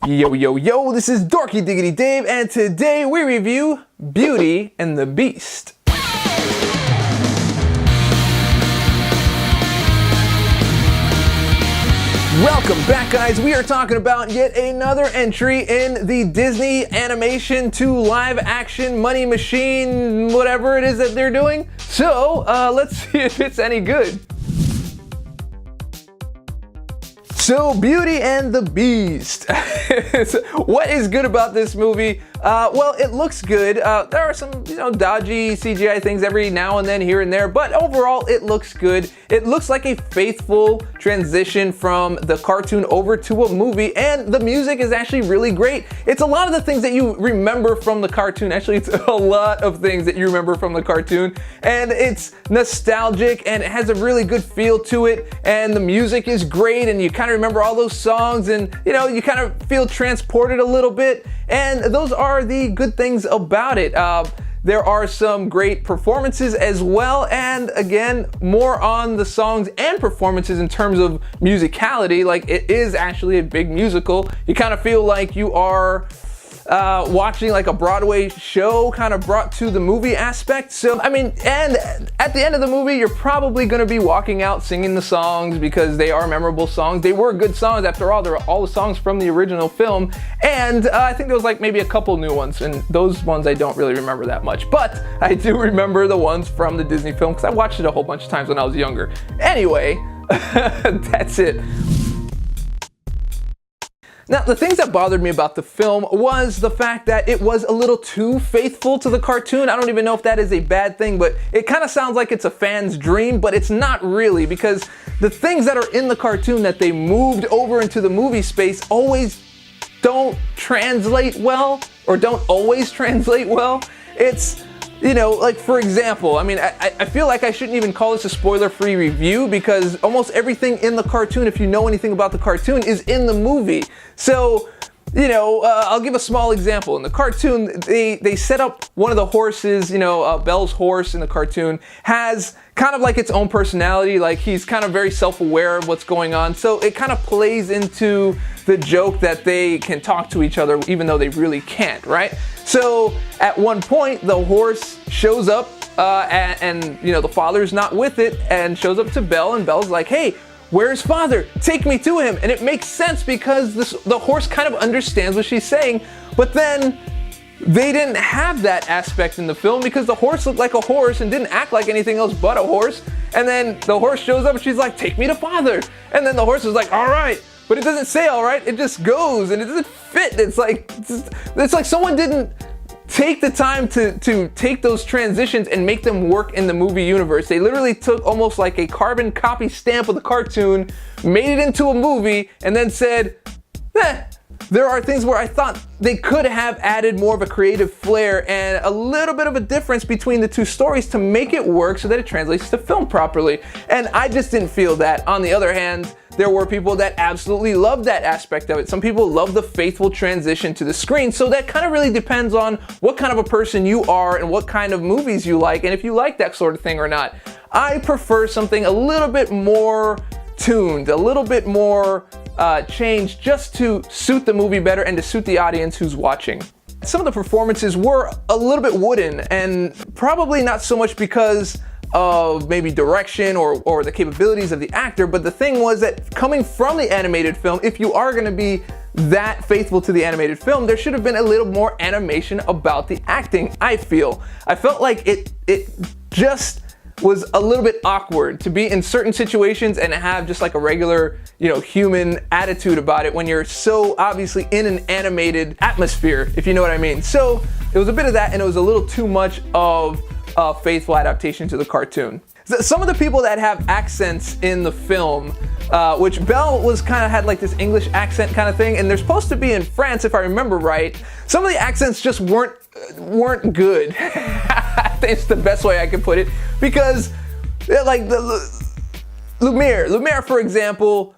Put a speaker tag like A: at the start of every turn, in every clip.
A: Yo, yo, yo, this is Dorky Diggity Dave, and today we review Beauty and the Beast. Welcome back, guys. We are talking about yet another entry in the Disney animation to live action money machine, whatever it is that they're doing. So, let's see if it's any good. So, Beauty and the Beast. What is good about this movie? Well, it looks good. There are some, dodgy CGI things every now and then here and there, but overall, it looks good. It looks like a faithful transition from the cartoon over to a movie, and the music is actually really great. It's a lot of the things that you remember from the cartoon. Actually, it's a lot of things that you remember from the cartoon, and it's nostalgic, and it has a really good feel to it, and the music is great, and you kind of remember all those songs, and you kind of feel transported a little bit, and those are the good things about it. There are some great performances as well, and again, more on the songs and performances in terms of musicality. Like, it is actually a big musical. You kind of feel like you are watching like a Broadway show kind of brought to the movie aspect. So, and at the end of the movie, you're probably going to be walking out singing the songs because they are memorable songs. They were good songs. After all, they're all the songs from the original film. And I think there was like maybe a couple new ones, and those ones I don't really remember that much. But I do remember the ones from the Disney film because I watched it a whole bunch of times when I was younger. Anyway, that's it. Now, the things that bothered me about the film was the fact that it was a little too faithful to the cartoon. I don't even know if that is a bad thing, but it kind of sounds like it's a fan's dream, but it's not really, because the things that are in the cartoon that they moved over into the movie space always don't translate well, or don't always translate well. It's, like, for example, I feel like I shouldn't even call this a spoiler-free review, because almost everything in the cartoon, if you know anything about the cartoon, is in the movie. So, I'll give a small example. In the cartoon, they set up one of the horses, Belle's horse in the cartoon has kind of like its own personality. Like, he's kind of very self-aware of what's going on. So it kind of plays into the joke that they can talk to each other even though they really can't, right? So at one point, the horse shows up and the father's not with it, and shows up to Belle, and Belle's like, hey, where's father? Take me to him. And it makes sense because the horse kind of understands what she's saying, but then they didn't have that aspect in the film because the horse looked like a horse and didn't act like anything else but a horse. And then the horse shows up and she's like, take me to father. And then the horse is like, all right. But it doesn't say all right, it just goes, and it doesn't fit. It's like someone didn't take the time to take those transitions and make them work in the movie universe. They literally took almost like a carbon copy stamp of the cartoon, made it into a movie, and then said, there are things where I thought they could have added more of a creative flair and a little bit of a difference between the two stories to make it work so that it translates to film properly. And I just didn't feel that. On the other hand, there were people that absolutely loved that aspect of it. Some people love the faithful transition to the screen. So that kind of really depends on what kind of a person you are and what kind of movies you like, and if you like that sort of thing or not. I prefer something a little bit more tuned, a little bit more changed, just to suit the movie better and to suit the audience who's watching. Some of the performances were a little bit wooden, and probably not so much because of maybe direction or the capabilities of the actor, but the thing was that coming from the animated film, if you are going to be that faithful to the animated film, there should have been a little more animation about the acting. I felt like it just was a little bit awkward to be in certain situations and have just like a regular, human attitude about it when you're so obviously in an animated atmosphere, if you know what I mean. So it was a bit of that, and it was a little too much of a faithful adaptation to the cartoon. Some of the people that have accents in the film, which Belle had like this English accent kind of thing, and they're supposed to be in France if I remember right. Some of the accents just weren't good. I think it's the best way I can put it, because like Lumiere, for example,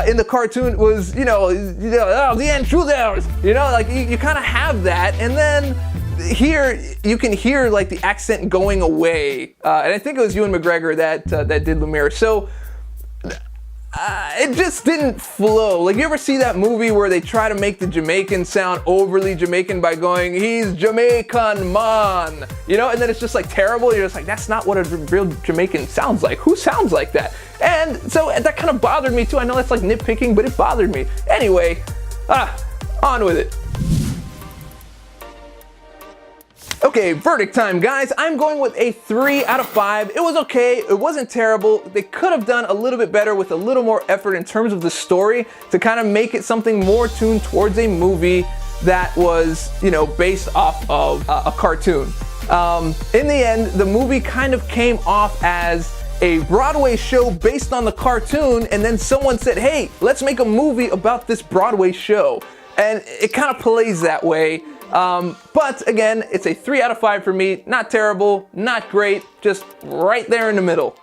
A: in the cartoon was, the intruders, like you kind of have that, and then here you can hear like the accent going away, and I think it was Ewan McGregor that did Lumiere. So it just didn't flow. Like, you ever see that movie where they try to make the Jamaican sound overly Jamaican by going, he's Jamaican man, you know, and then it's just like terrible. You're just like, that's not what a real Jamaican sounds like. Who sounds like that? And so that kind of bothered me too. I know that's like nitpicking, but it bothered me. Anyway, on with it. Okay, verdict time, guys. I'm going with a 3 out of 5. It was okay. It wasn't terrible. They could have done a little bit better with a little more effort in terms of the story to kind of make it something more tuned towards a movie that was, you know, based off of a cartoon. In the end, the movie kind of came off as a Broadway show based on the cartoon, and then someone said, hey, let's make a movie about this Broadway show. And it kind of plays that way. But again, it's a 3 out of 5 for me. Not terrible, not great, just right there in the middle.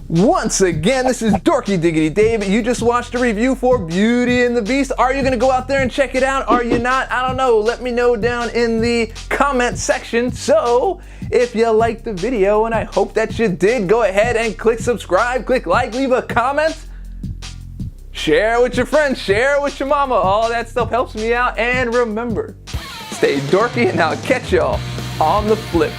A: Once again, this is Dorky Diggity Dave. You just watched a review for Beauty and the Beast. Are you gonna go out there and check it out? Are you not? I don't know. Let me know down in the comment section. So, if you liked the video, and I hope that you did, go ahead and click subscribe, click like, leave a comment. Share with your friends, share with your mama. All that stuff helps me out. And remember, stay dorky, and I'll catch y'all on the flip.